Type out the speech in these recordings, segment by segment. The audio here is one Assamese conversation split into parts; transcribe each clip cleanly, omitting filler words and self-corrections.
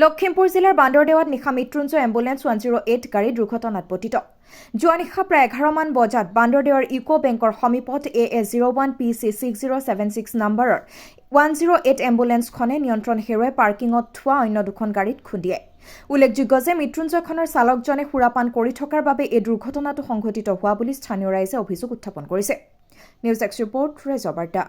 লখিমপুৰ জিলাৰ বান্দৰদেৱাত নিশা মৃত্যুঞ্জয় এম্বুলেন্স 108 গাড়ী দুৰ্ঘটনাত পতিত। যোৱা নিশা প্ৰায় 11 মান বজাত বান্দৰদেৱাৰ ইকো বেংকৰ সমীপত AS01PC6076 নম্বৰৰ 108 এম্বুলেন্সখনে নিয়ন্ত্ৰণ হেৰুৱাই পাৰ্কিঙত থোৱা অন্য দুখন গাড়ীত খুন্দিয়ায়। উল্লেখযোগ্য যে মৃত্যুঞ্জয়খনৰ চালকজনে সুৰাপান কৰি থকাৰ বাবে এই দুৰ্ঘটনাটো সংঘটিত হোৱা বুলি স্থানীয় ৰাইজে অভিযোগ উত্থাপন কৰিছে। নিউজ এক্স ৰিপৰ্ট ৰেজবাৰ্দা।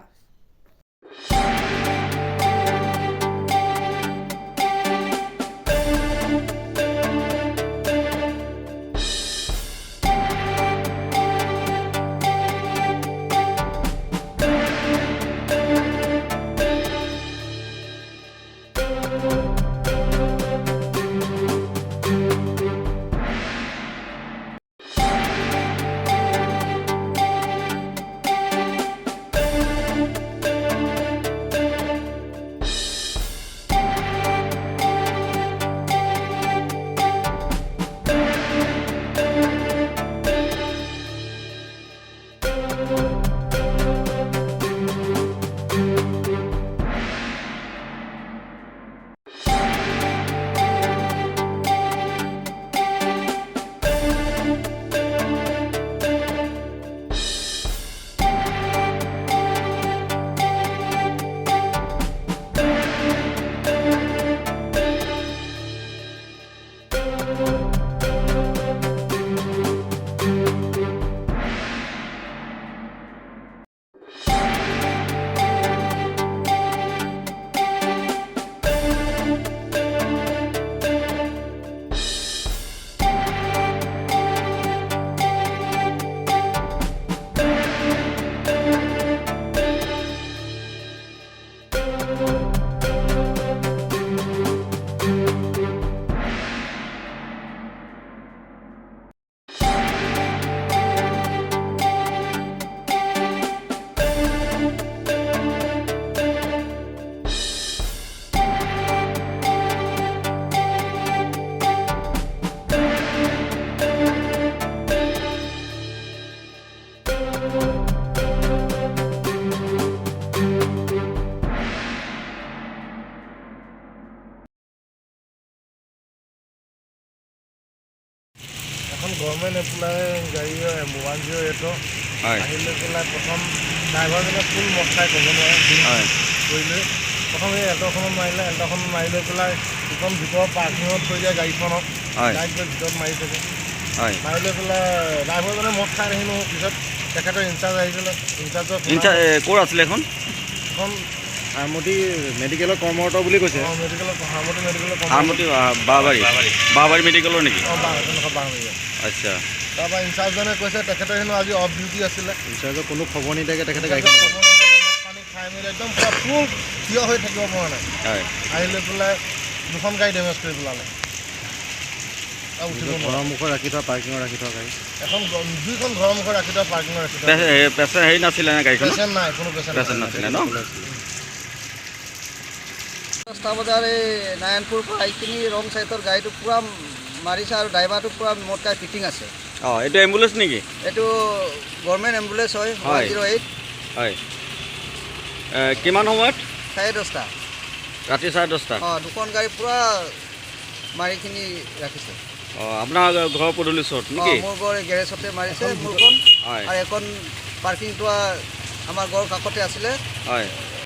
এখন গভৰ্ণমেণ্ট এপ্লাই গাড়ী 108 আহিলে পেলাই প্ৰথম ড্ৰাইভাৰজনে ফুল মদ খাই ক'ব নোৱাৰে কৰিলে প্ৰথম এই এল্ট'খনত মাৰি লৈ পেলাই দুখন ভিতৰত পাৰ্কিঙত থৈ দিয়া গাড়ীখনক গাড়ীত গৈ ভিতৰত মাৰি থাকে মাৰি লৈ পেলাই ড্ৰাইভাৰজনে মদ খাই আহিনো পিছত তেখেতৰ ইনচাৰ্জ আহিছিলে ক'ৰ আছিলে এখন হাৰমতি মেডিকেলৰ কৰ্মৰত বুলি কৈছে হাৰমতি বাহবাৰী মেডিকেলৰ নেকি আচ্ছা তাৰপৰা ইনচাৰ্জজনে কৈছে তেখেতৰ হেনো আজি অফ ডিউটি আছিলে ইনচাৰ্জৰ কোনো খবৰ নিদিয়াকৈ তেখেতে গাড়ীখন পানী খাই মেলি একদম পূৰা ফুল থিয় হৈ থাকিব পৰা নাই আহি লৈ পেলাই দুখন গাড়ী ডেমেজ কৰি পেলালে ঘৰৰ মুখত ৰাখি থোৱা পাৰ্কিঙত ৰাখি থোৱা গাড়ী এখন দুইখন ঘৰৰ মুখত ৰাখি থোৱা পাৰ্কিঙত ৰাখি থোৱা পেচেণ্ট হেৰি নাছিলে নে গাড়ীখন পেচেণ্ট নাই কোনো পেচেণ্ট নাছিলে ন 10টা বজাৰ এই নাৰায়ণপুৰ পৰা এইখিনি ৰং চাইডৰ গাড়ীটো পূৰা মাৰিছে আৰু ড্ৰাইভাৰটো পূৰা মদ খাই ফিটিং আছে। এইটো এম্বুলেন্স নেকি? এইটো গভৰ্ণমেণ্ট এম্বুলেন্স হয় 108 হয় কিমান সময়ত? 10:30 ৰাতি 10:30 দুখন গাড়ী পূৰা মাৰিখিনি ৰাখিছে। আপোনাৰ ঘৰৰ পদূলি ওচৰত নেকি? মোৰ ঘৰ গেৰেজতে মাৰিছে মোৰখন আৰু এখন পাৰ্কিংটো আমাৰ ঘৰৰ কাষতে আছিলে